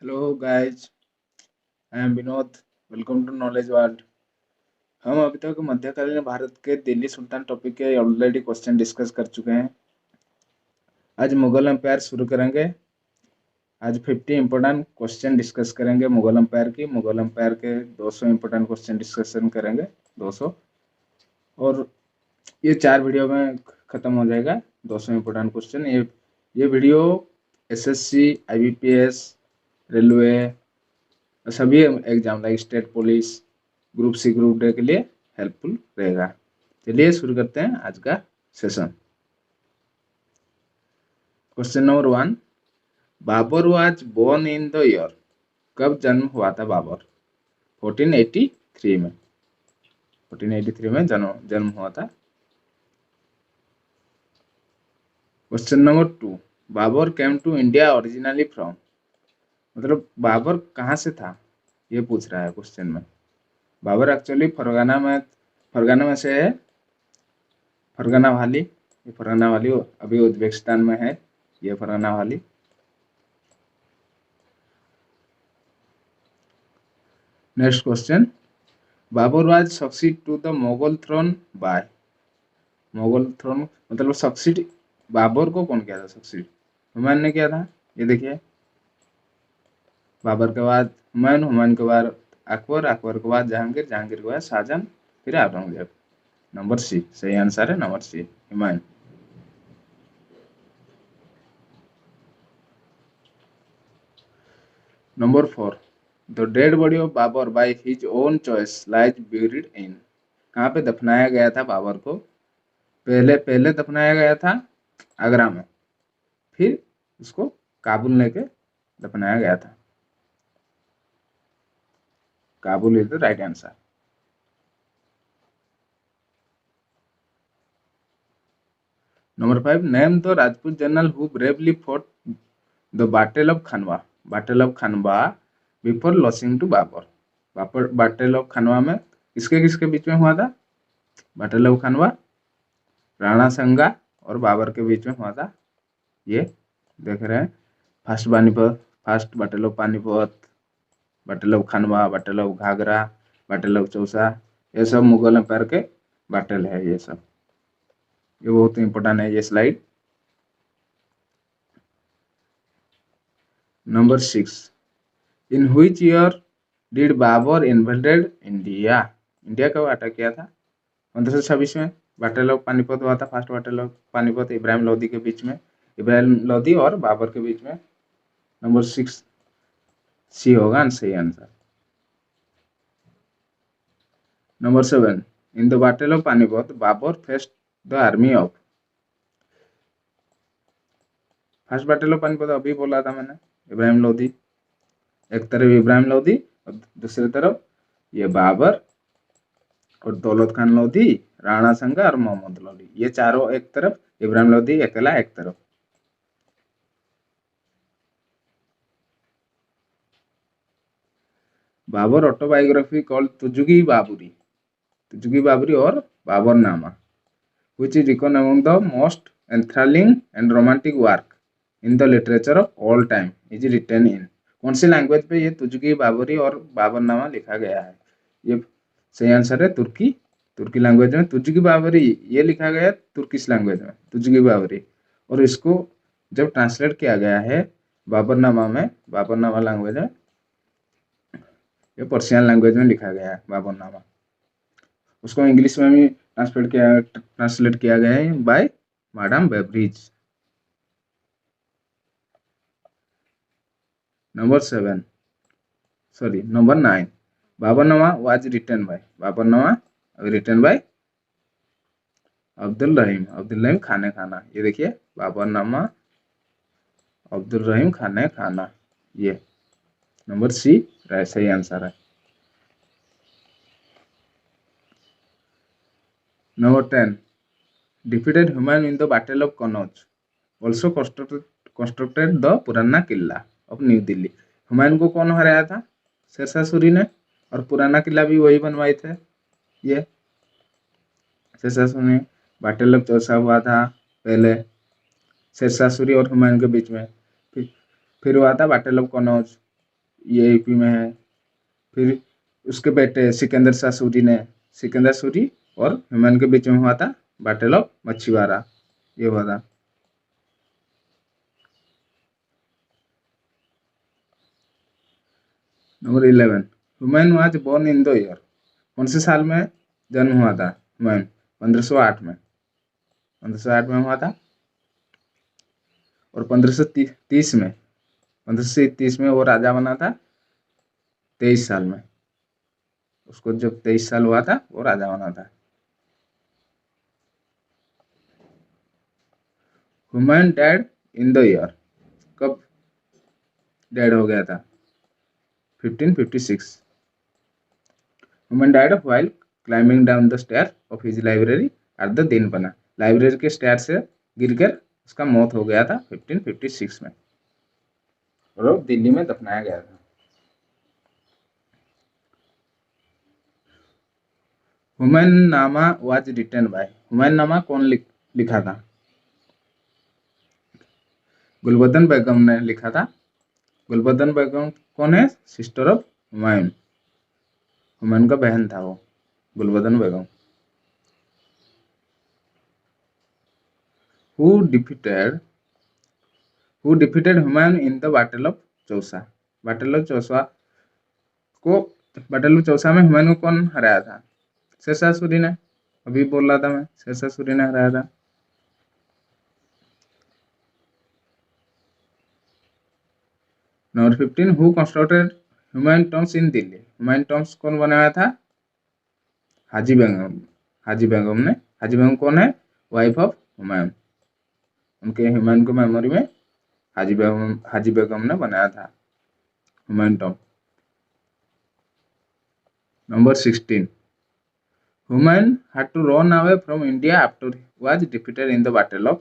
Hello guys, I am Vinod. Welcome to knowledge world. हम अभी तक मध्यकालीन भारत के दिल्ली सुल्तान टॉपिक के ऑलरेडी क्वेश्चन डिस्कस कर चुके हैं। आज मुगल एम्पायर शुरू करेंगे। आज 50 इंपॉर्टेंट क्वेश्चन डिस्कस करेंगे मुगल एम्पायर की। मुगल एम्पायर के 200 इंपॉर्टेंट क्वेश्चन डिस्कशन करेंगे। 200 और ये 4 वीडियो में खत्म हो जाएगा। 200 इंपॉर्टेंट क्वेश्चन। ये वीडियो एसएससी, आईबीपीएस, रेलवे, सभी exam like state police, group C, group D के लिए हेल्पफुल रहेगा। चलिए शुरू करते हैं आज का session. Question number 1, Babur was born in the year. कब जन्म हुआ था बाबर? 1483 में। 1483 में जन्म हुआ था। Question number 2, Babur came to India originally from. मतलब बाबर कहाँ से था, ये पूछ रहा है क्वेश्चन में। बाबर एक्चुअली फरगाना में से है। फरगाना वाली, ये फरगाना वाली अभी उज्बेकिस्तान में है। ये फरगाना वाली। Next question, Babur was succeed to the Mughal throne by. Mughal throne मतलब सक्सीड, बाबर को कौन किया था सक्सीड? हुमायूं ने किया था। ये देखिए, बाबर के बाद हुमायूं, हुमायूं के बाद अकबर, अकबर के बाद जहांगीर, जहांगीर के बाद शाहजहां, फिर औरंगजेब। नंबर सी सही आंसर है। Number C, Humayun. Number 4, the dead body of Babur by his own choice lies buried in. कहाँ पे दफनाया गया था बाबर को? पहले पहले दफनाया गया था आगरा में, फिर उसको काबुल लेके दफनाया गया था। Kabul is the right answer. Number 5, name the Rajput general who bravely fought the battle of Khanwa. Battle of Khanwa before losing to Babur. Battle of Khanwa में किसके किसके बीच में हुआ था? बैटल ऑफ खनवा राणा संगा और बाबर के बीच में हुआ था। ये देख रहे हैं, first Panipat, first battle of Panipat, battle of Khanwa, battle of Ghaghra, battle of Chausa. ये सब मुगल एम्पायर के बैटल है। ये सब, ये बहुत इंपॉर्टेंट है ये slide. Number 6, in which year did Babur invaded India. India कब अटैक किया था? 1526 में। बैटल ऑफ पानीपत हुआ था, first battle of Panipat Ibrahim Lodi के बीच में, इब्राहिम लोदी और बाबर के बीच में। नंबर 6 सी होगा सही answer. Number 7, in the battle of Panipat Babur faced the army of. First battle of Panipat अभी बोला था मैंने, इब्राहिम लोदी। एक तरफ इब्राहिम लोदी और दूसरी तरफ ये बाबर और दौलत खान लोधी, राणा संगा और मोहम्मद लोधी। ये चारों एक तरफ, इब्राहिम लोधी अकेला एक तरफ। Babur autobiography called Tuzuki Baburi. तुजुकी बाबरी और Baburnama which is reckoned among the most enthralling and romantic work in the literature of all time is written in। कौन सी लैंग्वेज पे ये तुजुकी बाबरी और बाबरनामा लिखा गया है? ये सही आंसर है तुर्की। तुर्की लैंग्वेज में तुजुकी बाबरी ये लिखा गया है, तुर्किश लैंग्वेज में तुजुकी बाबरी। और इसको जब ट्रांसलेट किया गया है बाबरनामा में, बाबरनामा लैंग्वेज में, ये पर्शियन लैंग्वेज में लिखा गया है बाबरनामा। उसको इंग्लिश में भी ट्रांसलेट किया गया है by madam Beveridge. Number 7, sorry number 9, Baburnama was written by Abdul Rahim Khane Khana. ये देखिए, बाबरनामा अब्दुल रहीम खाने खाना। ये नंबर सी सही आंसर है। Number 10, defeated Humayun in the Battle of Kannauj, also constructed the पुराना किला of न्यू दिल्ली। हुमायूं को कौन हराया था? शेरशाह सूरी ने। और पुराना किला भी वही बनवाए थे। ये शेरशाह सूरी। बैटल ऑफ चौसा हुआ था पहले शेरशाह सूरी और हुमायूं के बीच में। फिर हुआ था बैटल ऑफ कनौज। ये यूपी में है। फिर उसके बेटे सिकंदर शाह सूरी ने, सिकंदर सूरी और हुमायूं के बीच में हुआ था बैटल ऑफ मछीवाड़ा, ये हुआ था। Number 11, Humayun was born in the year, कौन से साल में जन्म हुआ था हुमायूं? 1508 में, 1508 में हुआ था। और 1530 में, 1530 में वो राजा बना था 23 साल में। उसको जब 23 साल हुआ था वो राजा बना था। Humayun dead in the year, कब डेड हो गया था? 1556। Humayun died while climbing down the stair of his library at the Dinpanah, library के स्टेयर से गिरकर उसका मौत हो गया था 1556 में, और वो दिल्ली में दफनाया गया था। हुमायूंनामा वाज रिटन बाय, हुमायूंनामा कौन लिखा था? गुलबदन बेगम ने लिखा था। गुलबदन बेगम कौन है? सिस्टर ऑफ हुमायूं, हुमायूं का बहन था वो, Gulbadan Begum. Who defeated Humayun in the battle of Chausa, battle of Chausa को, बैटल ऑफ चौसा में हुमायूं को कौन हराया था? शेरशाह सूरी ने, अभी बोल रहा था मैं, शेरशाह सूरी ने हराया था। Number 15, who constructed Humayun tomb in Delhi, Humayun tomb कौन बनाया था? हाजी बेगम, हाजी बेगम ने। हाजी बेगम कौन है? वाइफ ऑफ हुमायूं, उनके हुमायूं की मेमोरी में हाजी बेगम ने बनाया था Humayun tomb. Number 16, Humayun had to run away from India after he was defeated in the battle of,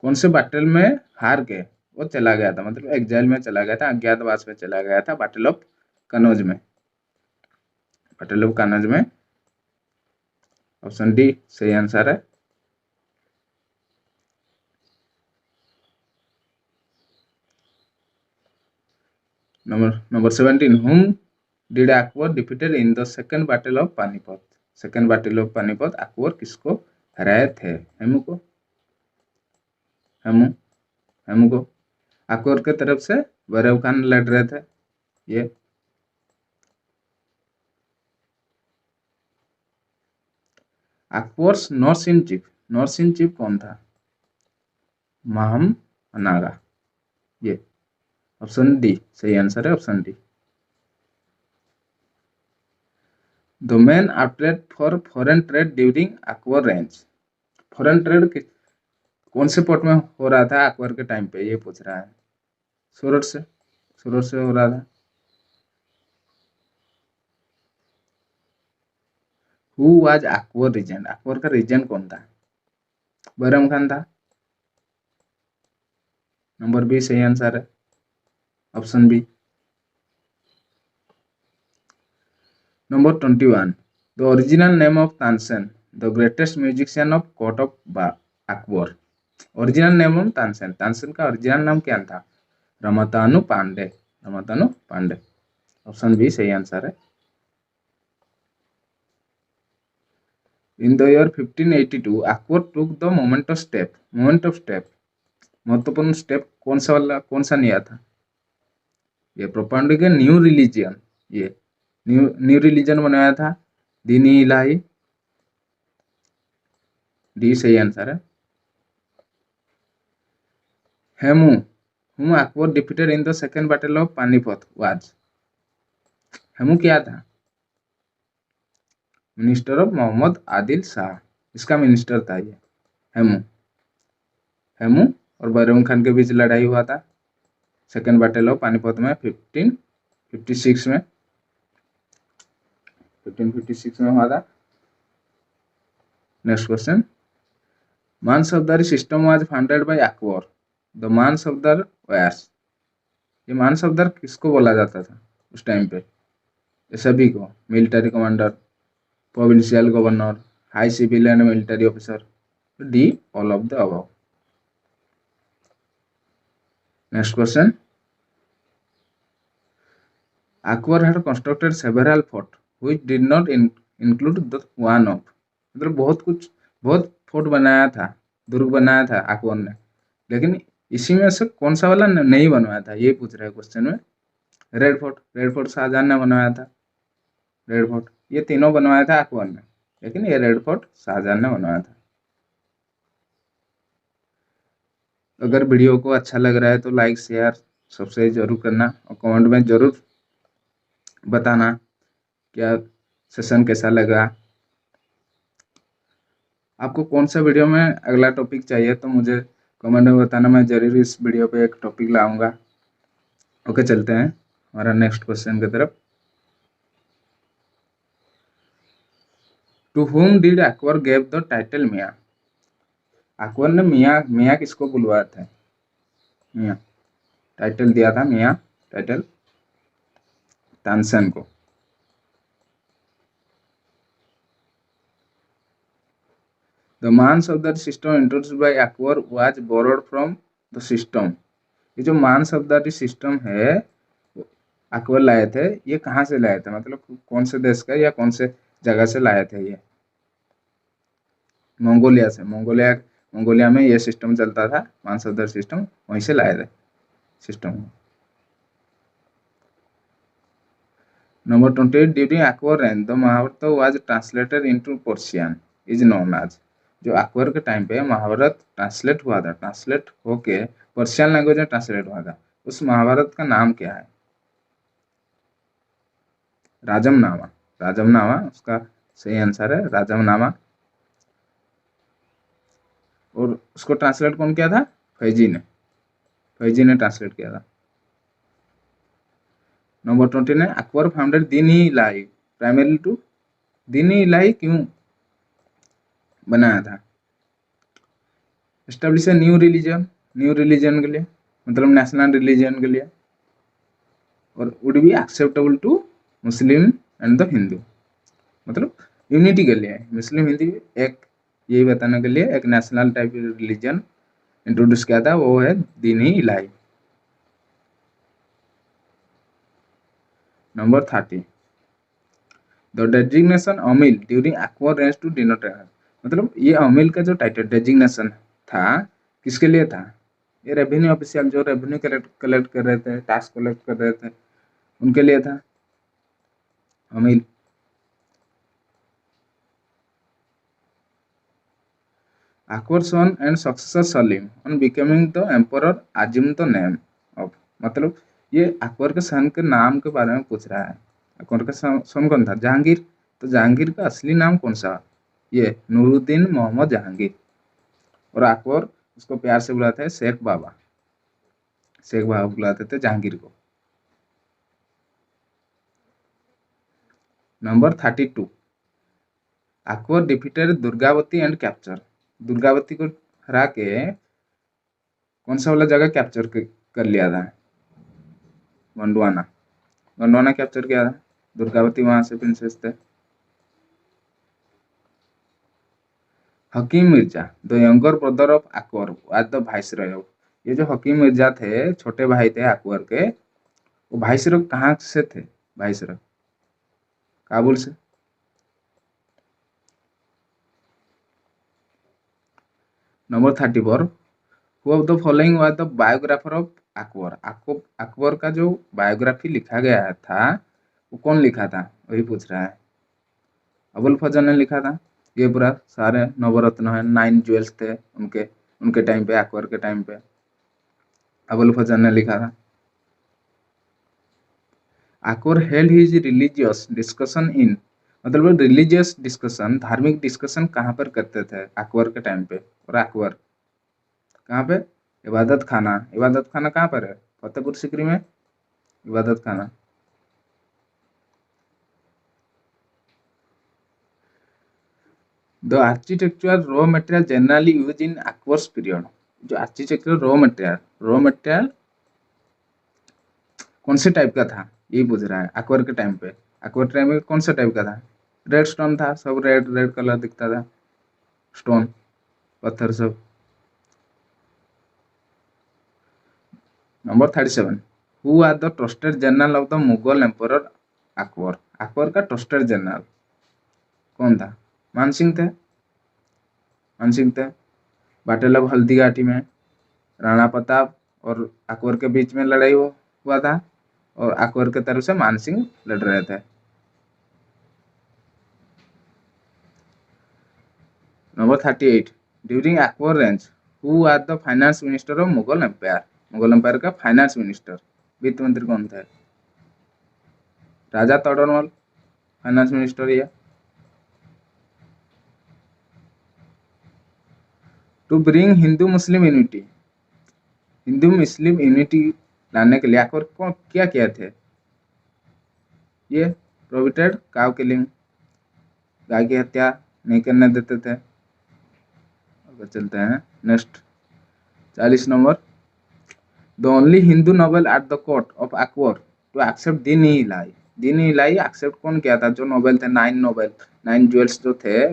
कौन से बैटल में हार के वो चला गया था, मतलब एग्जाइल में चला गया था, अज्ञातवास में चला गया था, बैटल ऑफ कनौज में, बैटल ऑफ कनौज में। ऑप्शन डी सही आंसर है। Number 17, whom did Akbar defeated in the second battle of Panipat, second battle of Panipat Akbar किसको हराए थे? हेमू को, हेमू को। अकबर के तरफ से भैरव खान लड़ रहे थे ये। अकबर्स नॉर्थ इन चीफ कौन था? महम अनागा, ये ऑप्शन डी सही आंसर है, option D. The main outlet for foreign trade during Akbar range, foreign trade कौन से पोर्ट में हो रहा था अकबर के टाइम पे, ये पूछ रहा है। सूरत से हो रहा था। Who was Akbar regent, Akbar का रीजेंट कौन था? बैरम खान था। नंबर बी सही आंसर है, option B. Number 21, the original name of Tansen the greatest musician of court of Akbar, original name of Tansen, Tansen का ओरिजिनल नाम क्या था? रमतानु पांडे, रमतानु पांडे, ऑप्शन बी सही आंसर है। In the year 1582 Akbar took the moment of step, महत्वपूर्ण step कौन सा लिया था? ये प्रोपागेंडा के न्यू रिलीजियन, ये न्यू रिलीजन बनाया था, दीनी इलाही, डी सही आंसर है। हेमू, हुम Akbar defeated in the second battle of Panipat was, Hemu क्या था? मिनिस्टर ऑफ मोहम्मद आदिल शाह, इसका मिनिस्टर था ये हेमू। हेमू और बैरम खान के बीच लड़ाई हुआ था सेकंड बैटल ऑफ पानीपत में 1556 में, 1556 में हुआ था। Next question, Mansabdari system was founded by Akbar, the Mansabdar wires, ये मानसबदार किसको बोला जाता था उस टाइम पे? ये सभी को, military commander, provincial governor, high civil and military officer, D all of the above. Next question, Akbar had constructed several fort which did not include the one of, मतलब बहुत फोर्ट बनाया था, दुर्ग बनाया था अकबर ने, लेकिन इसी में से कौन सा वाला नहीं बनवाया था, ये पूछ रहे हैं क्वेश्चन में। रेड फोर्ट शाहजहां ने बनवाया था। रेड फोर्ट ये तीनों बनवाया था अकबर ने, लेकिन ये रेड फोर्ट शाहजहां ने बनवाया था। अगर वीडियो को अच्छा लग रहा है तो लाइक शेयर सब्सक्राइब जरूर करना और कमेंट में जरूर बताना क्या सेशन कैसा लगा। आपको कौन सा वीडियो में अगला टॉपिक चाहिए तो मुझे कमेंट में बताना, मैं जरूर इस वीडियो पे एक टॉपिक लाऊंगा। ओके, चलते हैं हमारा नेक्स्ट क्वेश्चन की तरफ। To whom did Akbar gave the title Mian? Akbar ने मियाँ मियाँ किसको बुलवाया था? मियाँ टाइटल दिया था, मियाँ टाइटल तानसेन को। The Mansabdari system introduced by Akbar was borrowed from the system. ये जो मानसबदारी सिस्टम है अकबर लाए थे, ये कहाँ से लाए थे, मतलब कौन से देश का या कौन से जगह से लाए थे? ये मंगोलिया से। मंगोलिया में ये सिस्टम चलता था, मानसबदारी सिस्टम, वहीं से लाए थे system. Number 28, during Akbar reign the Mahabharata was translated into Persian is known as. जो अकबर के टाइम पे महाभारत ट्रांसलेट हुआ था, ट्रांसलेट होके पर्शियन लैंग्वेज में ट्रांसलेट हुआ था, उस महाभारत का नाम क्या है? राजमनामा। राजमनामा उसका सही आंसर है, राजमनामा। और उसको ट्रांसलेट कौन किया था? फैजी ने ट्रांसलेट किया था। Number 29, Akbar founded Deen i Ilahi primary to. दीन ई इलाही क्यों बनाया था? एस्टेब्लिश न्यू रिलीजन के लिए, मतलब नेशनल रिलीजन के लिए, और would be acceptable to Muslim and the Hindu, मतलब यूनिटी के लिए, मुस्लिम हिंदू एक, यही बताने के लिए एक नेशनल टाइप रिलीजन इंट्रोड्यूस किया था, वो है Din i Ilahi. Number 30, the designation Amil during Akbar range to denote, मतलब ये अमील का जो टाइटल डेजिग्नेशन था किसके लिए था? ये रेवेन्यू ऑफिशियल जो रेवेन्यू कलेक्ट कर रहे थे, टैक्स कलेक्ट कर रहे थे, उनके लिए था Amil. Akbar son and successor Salim on becoming the emperor assume the name of, मतलब ये अकबर के सन के नाम के बारे में पूछ रहा है। अकबर का सन कौन था? जहांगीर। तो जहांगीर का असली नाम कौन सा? ये नूरुद्दीन मोहम्मद जहांगीर, और अकबर उसको प्यार से बुलाते हैं शेख बाबा। शेख बाबा बुलाते थे जहांगीर को। Number 32, Akbar defeated Durgavati and capture. Durgavati को हरा के कौन सा वाला जगह कैप्चर कर लिया था? गोंडवाना। गोंडवाना कैप्चर किया था, दुर्गावती वहां से प्रिंसेस थे। Hakim Mirza the younger brother of Akbar was the viceroy of. ये जो हकीम मिर्जा थे, छोटे भाई थे अकबर के, वो वाइसरॉय कहाँ से थे? वाइसरॉय काबुल से। Number 34, who of the following was the biographer of Akbar. Akbar का जो बायोग्राफी लिखा गया था वो कौन लिखा था, वही पूछ रहा है। अबुल फजल ने लिखा था। ये पूरा सारे नवरत्न है, 9 ज्वेल्स थे उनके उनके टाइम पे, अकबर के टाइम पे अबुल फजल ने लिखा था। Akbar held his religious discussion in, मतलब रिलीजियस डिस्कशन, धार्मिक डिस्कशन कहाँ पर करते थे अकबर के टाइम पे? और अकबर कहाँ पे? इबादत खाना। इबादत खाना कहाँ पर है? फतेहपुर सिकरी में इबादत खाना। The architectural raw material generally use in Akbar's period. जो आर्किटेक्चरल रॉ मटेरियल कौन से टाइप का था, यही पूछ रहा है। अकबर के टाइम पे, अकबर टाइम में कौन सा टाइप का था? रेड स्टोन था, सब रेड रेड कलर दिखता था, स्टोन पत्थर सब। Number 37, who are the trusted general of the Mughal emperor Akbar? Akbar का ट्रस्टेड जनरल कौन था? मान सिंह थे। मान सिंह थे। बैटल ऑफ हल्दीघाटी में राणा प्रताप और अकबर के बीच में लड़ाई हुआ था और अकबर की तरफ से मान सिंह लड़ रहे थे। नंबर 38 ड्यूरिंग अकबर रेंज who are the finance minister of Mughal empire? Mughal empire का फाइनेंस मिनिस्टर वित्त मंत्री कौन थे? Raja Todarmal finance minister. ये to bring Hindu Muslim unity, Hindu Muslim unity लाने के लिए अकबर को क्या किया थे? ये प्रोहिबिटेड काउ किलिंग, गाय की हत्या नहीं करने देते थे। चलते हैं next 40 number. The only Hindu noble at the court of Akbar to accept Din i Ilahi, Deen i Ilahi accept कौन किया था? जो नोबेल थे 9 नोबेल 9 ज्वेल्स जो थे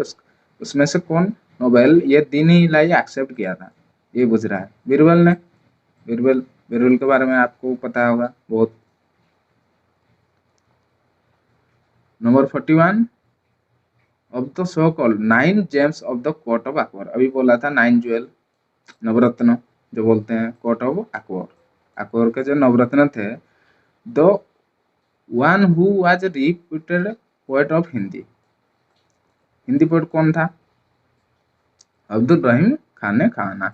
उसमें से कौन नोबेल ये दीन ई इलाही एक्सेप्ट किया था? ये पूछ रहा है। बीरबल ने। बीरबल, बीरबल के बारे में आपको पता होगा बहुत। Number 41 of the so called 9 James of the court of Akbar, अभी बोला था 9 ज्वेल नवरत्न जो बोलते हैं कोर्ट ऑफ अकबर। अकबर के जो नवरत्न थे, the one who was reputed poet of Hindi, Hindi poet कौन था? Abdul Rahim Khan Khana.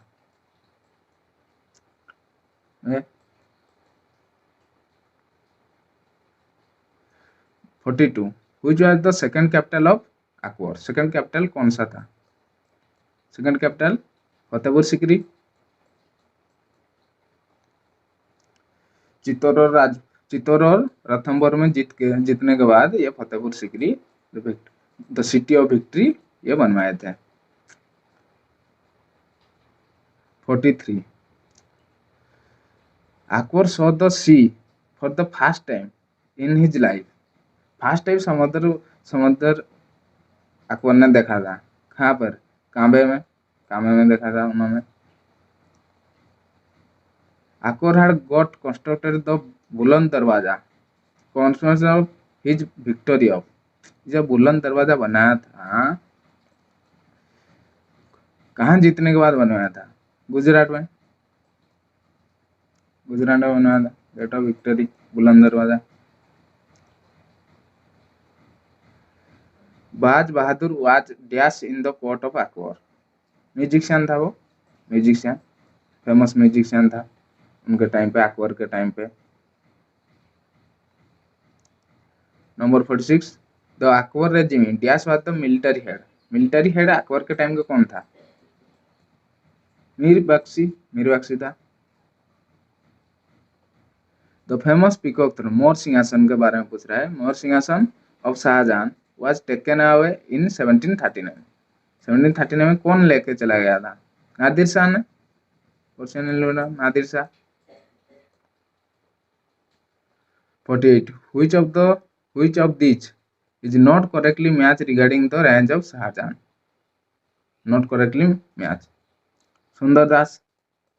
42 which was the second capital of Akbar? Second capital कौन सा था? Second capital Fatehpur Sikri. चित्तौड़ और रणथंभौर में जीतने के बाद ये Fatehpur Sikri the city of victory ये बनवाए थे। 43 Akbar saw the sea for the first time in his life, first time समुद्र अकबर ने देखा था कहाँ पर? कांबे में, कांबे में देखा था उन्होंने। Akbar had got constructed the बुलंद दरवाजा constitution of his victory of, जब बुलंद दरवाजा बनाया था कहाँ जीतने के बाद बनवाया था? गुजरात में, गुजरात में बनवाया था gate of victory Buland Darwaza. Baz Bahadur was dash in the court of Akbar, musician था वो, म्यूजिशियन फेमस म्यूजिशियन था उनके टाइम पे, अकबर के टाइम पे। Number 46 the Akbar regime dash was the military head, military head Akbar के टाइम का कौन था? मीर बख्शी था। द फेमस पीकॉक थ्रोन मोर सिंहासन के बारे में पूछ रहा है। मोर सिंहासन of Shahjahan was taken away in 1739, 1739 में कौन लेके चला गया था? नादिर शाह ने, Nadir Shah. 48 which of these is not correctly matched regarding the range of Shahjahan? Not correctly match, Sundar Das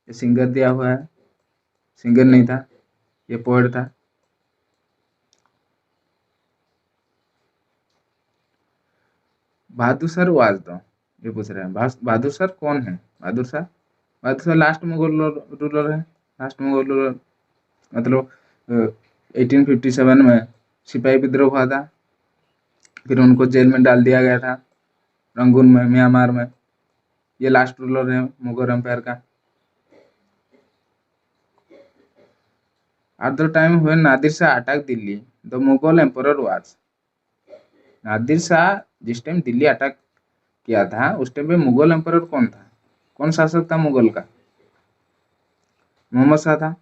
ये सिंगर दिया हुआ है, सिंगर नहीं था ये पोएट था। बहादुर शाह वाज द, ये पूछ रहे हैं बहादुर शाह कौन है? बहादुर शाह लास्ट मुगल रूलर है, लास्ट मुगल रूलर मतलब 1857 में सिपाही विद्रोह हुआ था, फिर उनको जेल में डाल दिया गया था रंगून में, म्यांमार में। ये लास्ट रूलर है मुगल एम्पायर का। At the time when Nadir Shah attack Delhi the Mughal emperor was, Nadir Shah जिस टाइम दिल्ली अटैक किया था उस टाइम पे मुगल एम्परर कौन था? कौन शासक था मुगल का? मोहम्मद शाह था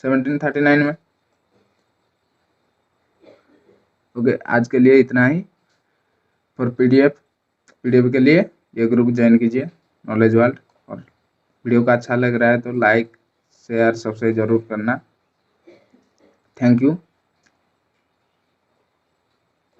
1739 में। ओके, आज के लिए इतना ही। फॉर पीडीएफ के लिए ये ग्रुप ज्वाइन कीजिए नॉलेज वर्ल्ड, और वीडियो का अच्छा लग रहा है तो लाइक शेयर सबसे जरूर करना। Thank you.